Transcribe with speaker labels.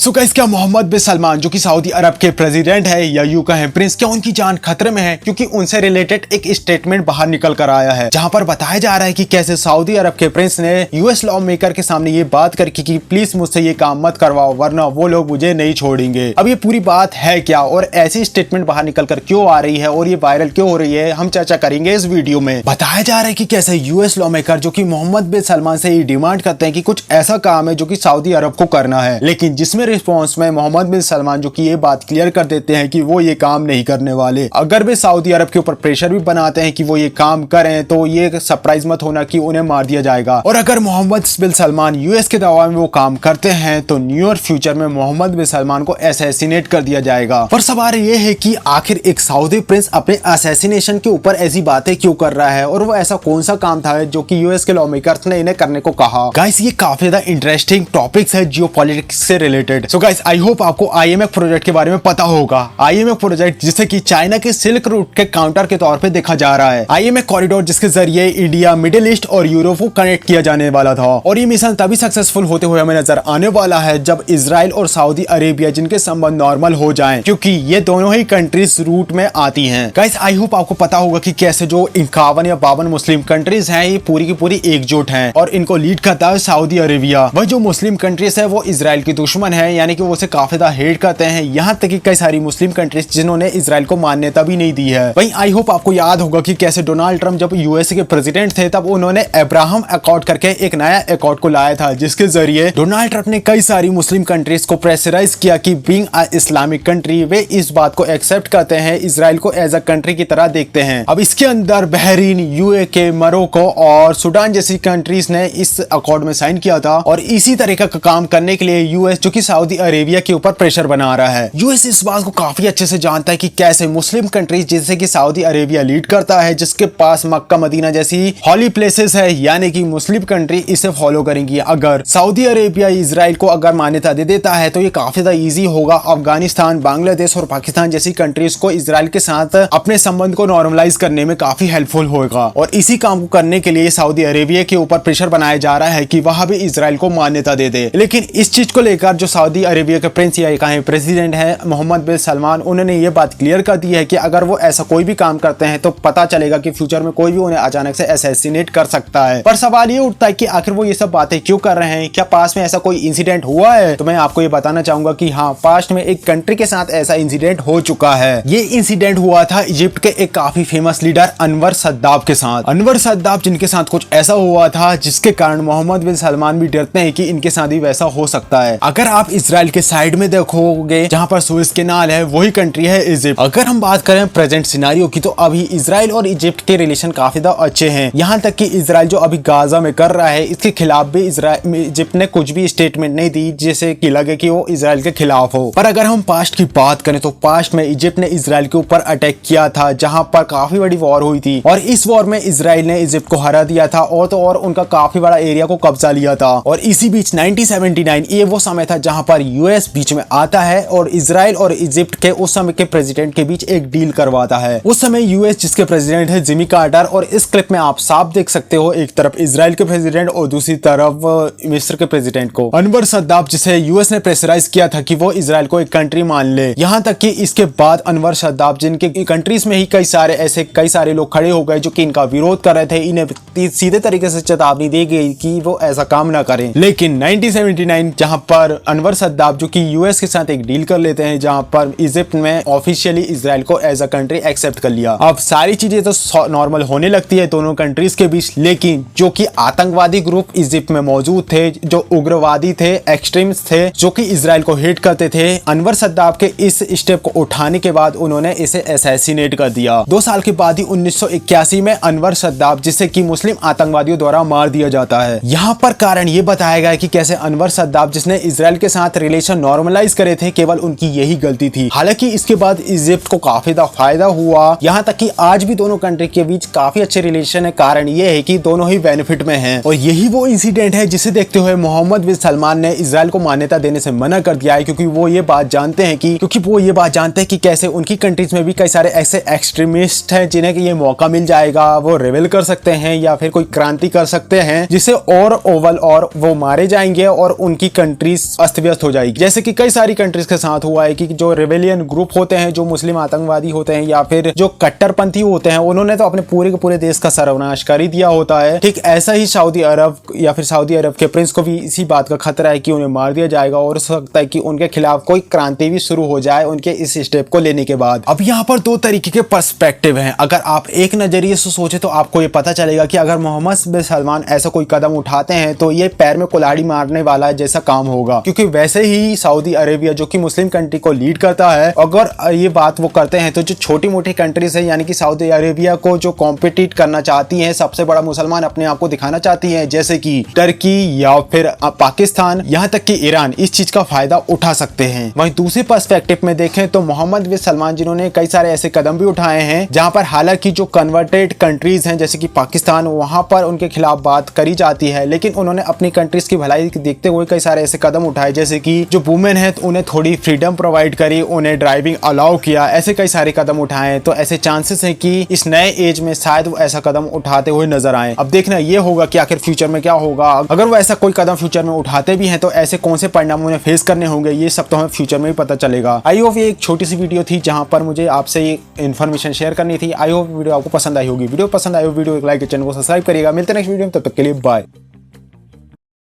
Speaker 1: So guys, क्या मोहम्मद बिन सलमान जो कि सऊदी अरब के प्रेसिडेंट है या यूं कहें प्रिंस, क्या उनकी जान खतरे में है? क्योंकि उनसे रिलेटेड एक स्टेटमेंट बाहर निकल कर आया है जहां पर बताया जा रहा है कि कैसे सऊदी अरब के प्रिंस ने यूएस लॉ मेकर के सामने ये बात करके कि प्लीज मुझसे ये काम मत करवाओ वरना वो लोग मुझे नहीं छोड़ेंगे। अब ये पूरी बात है क्या और ऐसी स्टेटमेंट बाहर निकल कर क्यों आ रही है और ये वायरल क्यों हो रही है, हम चर्चा करेंगे इस वीडियो में। बताया जा रहा है कि कैसे यूएस लॉ मेकर जो कि मोहम्मद बिन सलमान से ये डिमांड करते हैं कि कुछ ऐसा काम है जो कि सऊदी अरब को करना है, लेकिन जिसमें रिस्पॉन्स में मोहम्मद बिन सलमान जो कि ये बात क्लियर कर देते हैं कि वो ये काम नहीं करने वाले। अगर वे सऊदी अरब के ऊपर प्रेशर भी बनाते हैं कि वो ये काम करें तो ये सरप्राइज मत होना कि उन्हें मार दिया जाएगा। और अगर मोहम्मद बिन सलमान यूएस के दबाव में वो काम करते हैं तो नियर फ्यूचर में मोहम्मद बिन सलमान को असैसिनेट कर दिया जाएगा। पर सवाल ये है कि आखिर एक सऊदी प्रिंस अपने असैसिनेशन के ऊपर ऐसी बातें क्यों कर रहा है और वो ऐसा कौन सा काम था जो कि यूएस के लॉ मेकर्स ने इन्हें करने को कहा। गाइस, ये काफी ज्यादा इंटरेस्टिंग टॉपिक्स है जियोपॉलिटिक्स से related. So guys, I hope आपको आईएमएफ प्रोजेक्ट के बारे में पता होगा। आईएमएफ प्रोजेक्ट जिसे कि चाइना के सिल्क रूट के काउंटर के तौर पे देखा जा रहा है। आईएमएफ कॉरिडोर जिसके जरिए इंडिया, मिडिल ईस्ट और यूरोप को कनेक्ट किया जाने वाला था और ये मिशन तभी सक्सेसफुल होते हुए हमें नजर आने वाला है जब इजराइल और सऊदी अरेबिया जिनके संबंध नॉर्मल हो जाएं, क्योंकि ये दोनों ही कंट्रीज रूट में आती हैं। गाइस, आई होप आपको पता होगा कि कैसे जो 51 या 52 मुस्लिम कंट्रीज हैं ये पूरी की पूरी एकजुट हैं और इनको लीड करता है सऊदी अरेबिया। वह जो मुस्लिम कंट्रीज है वो इजराइल की दुश्मन है, यानी कि वो उसे काफी ज्यादा हेट करते हैं, यहाँ तक कि कई सारी मुस्लिम कंट्रीज जिन्होंने इजराइल को मान्यता भी नहीं दी है। वहीं आई होप आपको याद होगा कि कैसे डोनाल्ड ट्रंप जब यूएसए के प्रेसिडेंट थे तब उन्होंने अब्राहम अकॉर्ड करके एक नया अकॉर्ड को लाया था जिसके जरिए डोनाल्ड ट्रंप ने कई सारी मुस्लिम कंट्रीज को प्रेशराइज किया कि बीइंग अ इस्लामिक कंट्री वे इस बात को एक्सेप्ट करते हैं, इजराइल को एज अ कंट्री की तरह देखते हैं। अब इसके अंदर बहरीन, यूएके, मोरक्को और सूडान जैसी कंट्रीज ने इस अकॉर्ड में साइन किया था और इसी तरीके का काम करने के लिए यूएस जो कि सऊदी अरेबिया के ऊपर प्रेशर बना रहा है। यूएस इस बात को काफी अच्छे से जानता है कि कैसे मुस्लिम कंट्रीज जैसे कि सऊदी अरेबिया लीड करता है, जिसके पास मक्का मदीना जैसी हॉली प्लेसेस है, यानी कि मुस्लिम कंट्री इसे फॉलो करेंगी। अगर सऊदी अरेबिया इजराइल को अगर मान्यता दे देता है तो ये काफी ज्यादा इजी होगा अफगानिस्तान, बांग्लादेश और पाकिस्तान जैसी कंट्रीज को इजराइल के साथ अपने संबंध को नॉर्मलाइज करने में काफी हेल्पफुल होगा। और इसी काम को करने के लिए सऊदी अरेबिया के ऊपर प्रेशर बनाया जा रहा है कि वह भी इजराइल को मान्यता दे दे। लेकिन इस चीज को लेकर जो सऊदी अरेबिया के प्रिंस या कहें प्रेसिडेंट है मोहम्मद बिन सलमान, उन्होंने ये बात क्लियर कर दी है कि अगर वो ऐसा कोई भी काम करते हैं तो पता चलेगा कि फ्यूचर में कोई भी उन्हें अचानक से असैसिनेट कर सकता है। पर सवाल ये उठता है कि आखिर वो ये सब बातें क्यों कर रहे हैं? क्या पास में ऐसा कोई इंसिडेंट हुआ है? तो मैं आपको ये बताना चाहूंगा कि हाँ, पास्ट में एक कंट्री के साथ ऐसा इंसिडेंट हो चुका है। ये इंसिडेंट हुआ था इजिप्ट के एक काफी फेमस लीडर अनवर सद्दाब के साथ। अनवर सद्दाब जिनके साथ कुछ ऐसा हुआ था जिसके कारण मोहम्मद बिन सलमान भी डरते हैं कि इनके साथ भी वैसा हो सकता है। अगर आप इजराइल के साइड में देखोगे जहां पर सुएज कैनाल है वही कंट्री है इजिप्ट। अगर हम बात करें प्रेजेंट सिनारियो की तो अभी इजराइल और इजिप्ट के रिलेशन काफी ज्यादा अच्छे हैं, यहाँ तक कि इजराइल जो अभी गाजा में कर रहा है इसके खिलाफ भी इजिप्ट ने कुछ भी स्टेटमेंट नहीं दी जैसे कि लगे कि वो इजराइल के खिलाफ हो। पर अगर हम पास्ट की बात करें तो पास्ट में इजिप्ट ने इजराइल के ऊपर अटैक किया था जहां पर काफी बड़ी वॉर हुई थी और इस वॉर में इजराइल ने इजिप्ट को हरा दिया था और तो और उनका काफी बड़ा एरिया को कब्जा लिया था। और इसी बीच 1979 ये वो समय था जहां पर यूएस बीच में आता है और इजराइल और इजिप्ट के उस समय के प्रेसिडेंट के बीच एक डील करवाता है। उस समय यूएस जिसके प्रेसिडेंट है जिमी कार्टर और इस क्लिप में आप साफ देख सकते हो एक तरफ इजराइल के प्रेसिडेंट और दूसरी तरफ मिस्र के प्रेसिडेंट को। अनवर सद्दाब जिसे यूएस ने प्रेशराइज किया था कि वो इजराइल को एक कंट्री मान ले, यहाँ तक कि इसके बाद अनवर सद्दाब जिनके कंट्रीज में ही कई सारे लोग खड़े हो गए जो कि इनका विरोध कर रहे थे, इन्हें सीधे तरीके से चेतावनी दी गई कि वो ऐसा काम ना करें। लेकिन 1979 जहां पर अनवर सद्दाब जो कि यूएस के साथ एक डील कर लेते हैं जहां पर इजिप्ट में ऑफिशियली इजराइल को एज अ कंट्री एक्सेप्ट कर लिया। अब सारी चीजें तो नॉर्मल होने लगती है दोनों कंट्रीज के बीच, लेकिन जो कि आतंकवादी ग्रुप इजिप्ट में मौजूद थे, जो उग्रवादी थे, एक्सट्रीमिस्ट थे, जो कि इजराइल को हेट करते थे, अनवर सद्दाब के इस स्टेप को उठाने के बाद उन्होंने इसे असैसिनेट कर दिया। 2 साल के बाद ही 1981 में अनवर सद्दाब जिसे कि मुस्लिम आतंकवादियों द्वारा मार दिया जाता है। यहाँ पर कारण ये बताया गया कि कैसे अनवर सद्दाब जिसने इजराइल के साथ रिलेशन नॉर्मलाइज करे थे केवल उनकी यही गलती थी। हालांकि इसके बाद इजिप्ट को काफी फायदा हुआ, यहाँ तक कि आज भी दोनों कंट्री के बीच काफी अच्छे रिलेशन है। कारण ये है कि दोनों ही बेनिफिट में हैं और यही वो इंसिडेंट है जिसे देखते हुए मोहम्मद बिन सलमान ने इजराइल को मान्यता देने से मना कर दिया है, क्योंकि वो ये बात जानते हैं कि कैसे उनकी कंट्रीज में भी कई सारे ऐसे एक्सट्रीमिस्ट हैं जिन्हें ये मौका मिल जाएगा, वो रेबेल कर सकते हैं या फिर कोई क्रांति कर सकते हैं जिसे और वो मारे जाएंगे और उनकी कंट्रीज अस्त व्यस्त जबरदस्त हो जाएगी। जैसे कि कई सारी कंट्रीज के साथ हुआ है कि जो रिबेलियन ग्रुप होते हैं, जो मुस्लिम आतंकवादी होते हैं या फिर जो कट्टरपंथी होते हैं, उन्होंने तो अपने पूरे के पूरे देश का सर्वनाश कर ही दिया होता है। ठीक ऐसा ही सऊदी अरब या फिर सऊदी अरब के प्रिंस को भी इसी बात का खतरा है कि उन्हें मार दिया जाएगा और हो सकता है कि उनके खिलाफ कोई क्रांति भी शुरू हो जाए उनके इस स्टेप को लेने के बाद। अब यहाँ पर दो तरीके के पर्सपेक्टिव हैं। अगर आप एक नजरिए से सोचे तो आपको ये पता चलेगा कि अगर मोहम्मद बिन सलमान ऐसा कोई कदम उठाते हैं तो ये पैर में कुल्हाड़ी मारने वाला जैसा काम होगा, क्योंकि वैसे ही सऊदी अरेबिया जो कि मुस्लिम कंट्री को लीड करता है, अगर ये बात वो करते हैं तो जो छोटी मोटी कंट्रीज है यानी कि सऊदी अरेबिया को जो कॉम्पिटिट करना चाहती हैं, सबसे बड़ा मुसलमान अपने आप को दिखाना चाहती हैं, जैसे कि टर्की या फिर पाकिस्तान, यहाँ तक कि ईरान, इस चीज का फायदा उठा सकते हैं। वहीं दूसरे पर्सपेक्टिव में देखें तो मोहम्मद बिन सलमान जिन्होंने कई सारे ऐसे कदम भी उठाए हैं जहां पर हालांकि जो कन्वर्टेड कंट्रीज हैं जैसे कि पाकिस्तान, वहां पर उनके खिलाफ बात करी जाती है, लेकिन उन्होंने अपनी कंट्रीज की भलाई देखते हुए कई सारे ऐसे कदम उठाए, जैसे कि जो वुमेन है तो उन्हें थोड़ी फ्रीडम प्रोवाइड करी, उन्हें ड्राइविंग अलाउ किया, ऐसे कई सारे कदम उठाए। तो ऐसे चांसेस है कि इस नए एज में शायद वो ऐसा कदम उठाते हुए नजर आए। अब देखना ये होगा कि आखिर फ्यूचर में क्या होगा। अगर वो ऐसा कोई कदम फ्यूचर में उठाते भी हैं तो ऐसे कौन से परिणाम उन्हें फेस करने होंगे, ये सब तो हमें फ्यूचर में भी पता चलेगा। आई होप ये एक छोटी सी वीडियो थी जहां पर मुझे आपसे ये इन्फॉर्मेशन शेयर करनी थी। आई होप वीडियो आपको पसंद आई होगी। वीडियो पसंद आई हो वीडियो एक लाइक, चैनल को सब्सक्राइब करिएगा। मिलते हैं नेक्स्ट वीडियो में, तब तक के लिए बाय।